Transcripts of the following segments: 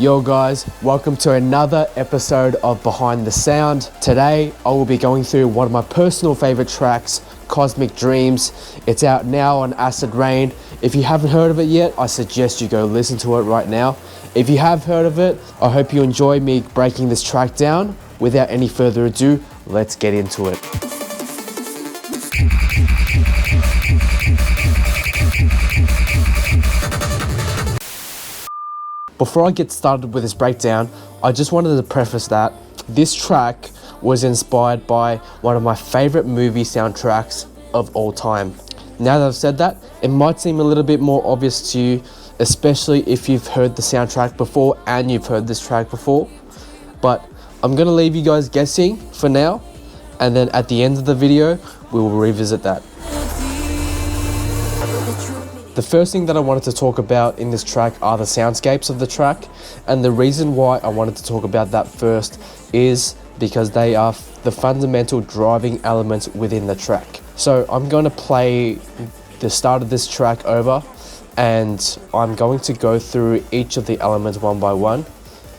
Yo guys, welcome to another episode of Behind the Sound. Today I will be going through one of my personal favorite tracks, Cosmic Dreams. It's out now on Acid Rain. If you haven't heard of it yet, I suggest you go listen to it right now. If you have heard of it, I hope you enjoy me breaking this track down. Without any further ado, let's get into it. Before I get started with this breakdown, I just wanted to preface that this track was inspired by one of my favorite movie soundtracks of all time. Now that I've said that, it might seem a little bit more obvious to you, especially if you've heard the soundtrack before and you've heard this track before. But I'm gonna leave you guys guessing for now, and then at the end of the video, we will revisit that. The first thing that I wanted to talk about in this track are the soundscapes of the track, and the reason why I wanted to talk about that first is because they are the fundamental driving elements within the track. So I'm going to play the start of this track over, and I'm going to go through each of the elements one by one,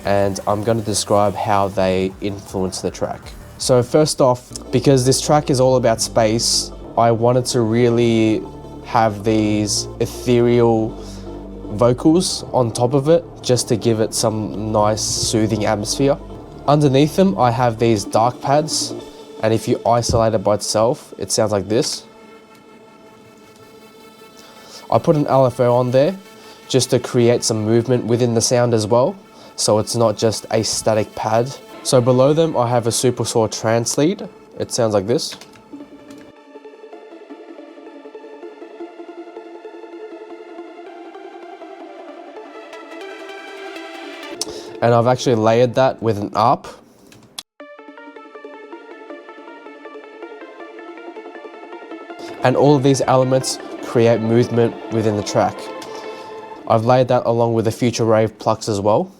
and I'm going to describe how they influence the track. So first off, because this track is all about space, I wanted to really have these ethereal vocals on top of it just to give it some nice soothing atmosphere. Underneath them I have these dark pads, and if you isolate it by itself it sounds like this. I put an LFO on there just to create some movement within the sound as well, so it's not just a static pad. So below them I have a super saw trance lead. It sounds like this. And I've actually layered that with an ARP. And all of these elements create movement within the track. I've layered that along with the Future Rave plucks as well.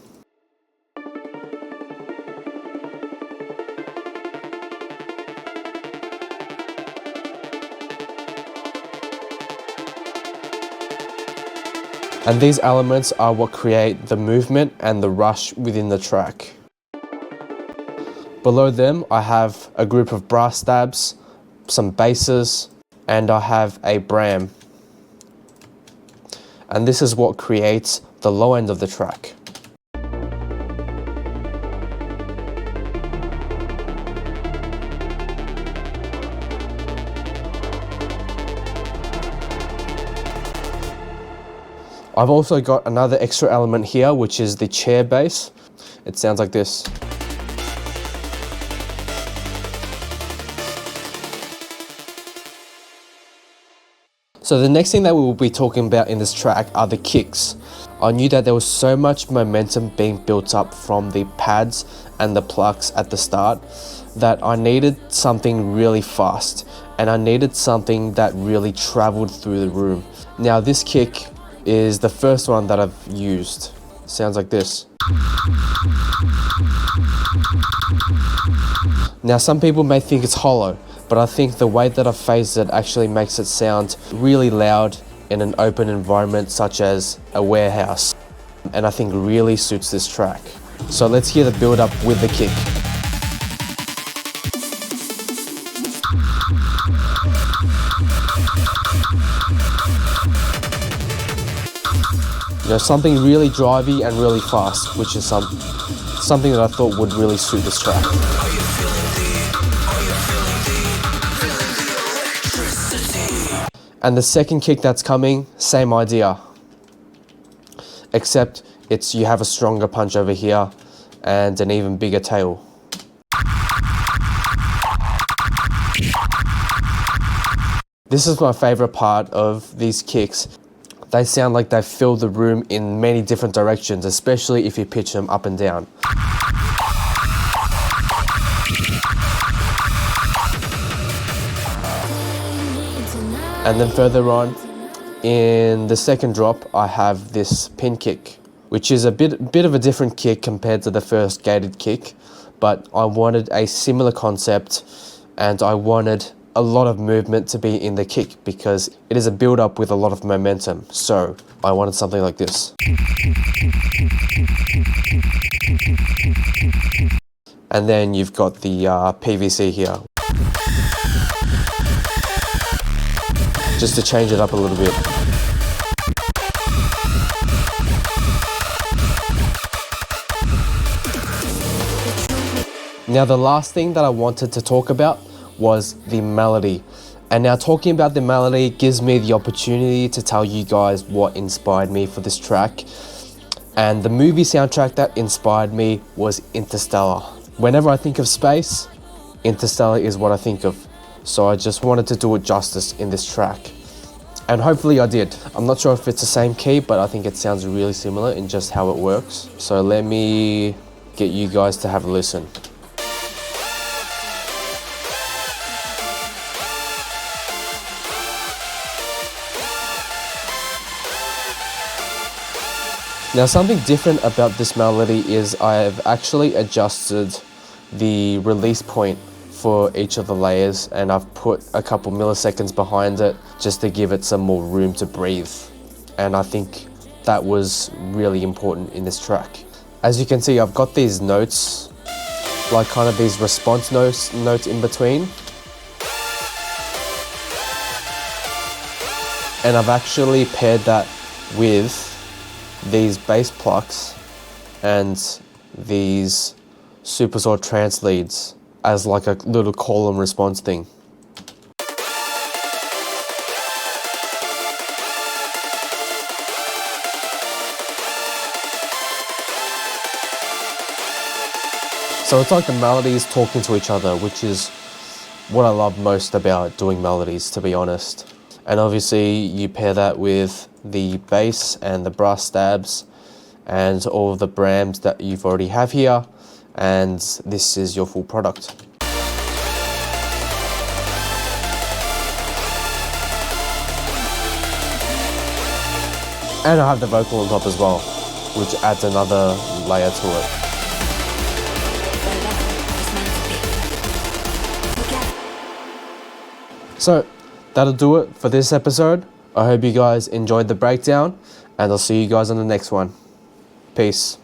And these elements are what create the movement and the rush within the track. Below them, I have a group of brass stabs, some basses, and I have a bram. And this is what creates the low end of the track. I've also got another extra element here, which is the chair bass. It sounds like this. So the next thing that we will be talking about in this track are the kicks. I knew that there was so much momentum being built up from the pads and the plucks at the start that I needed something really fast, and I needed something that really traveled through the room. Now this kick is the first one that I've used. Sounds like this. Now some people may think it's hollow, but I think the way that I've phased it actually makes it sound really loud in an open environment such as a warehouse, and I think really suits this track. So let's hear the build up with the kick. You know, something really drivey and really fast, which is something that I thought would really suit this track. And the second kick that's coming, same idea, except you have a stronger punch over here and an even bigger tail. This is my favorite part of these kicks. They sound like they fill the room in many different directions, especially if you pitch them up and down. And then further on, in the second drop, I have this pin kick, which is a bit of a different kick compared to the first gated kick, but I wanted a similar concept, and I wanted a lot of movement to be in the kick because it is a build up with a lot of momentum. So I wanted something like this. And then you've got the PVC here. Just to change it up a little bit. Now the last thing that I wanted to talk about was the melody. And now talking about the melody gives me the opportunity to tell you guys what inspired me for this track. And the movie soundtrack that inspired me was Interstellar. Whenever I think of space, Interstellar is what I think of. So I just wanted to do it justice in this track. And hopefully I did. I'm not sure if it's the same key, but I think it sounds really similar in just how it works. So let me get you guys to have a listen. Now something different about this melody is I've actually adjusted the release point for each of the layers, and I've put a couple milliseconds behind it just to give it some more room to breathe. And I think that was really important in this track. As you can see, I've got these notes, like kind of these response notes in between. And I've actually paired that with these bass plucks and these supersaw trance leads as like a little call and response thing. So it's like the melodies talking to each other, which is what I love most about doing melodies, to be honest. And obviously you pair that with the bass and the brass stabs and all of the brams that you've already have here, and this is your full product. And I have the vocal on top as well, which adds another layer to it. So that'll do it for this episode. I hope you guys enjoyed the breakdown, and I'll see you guys on the next one. Peace.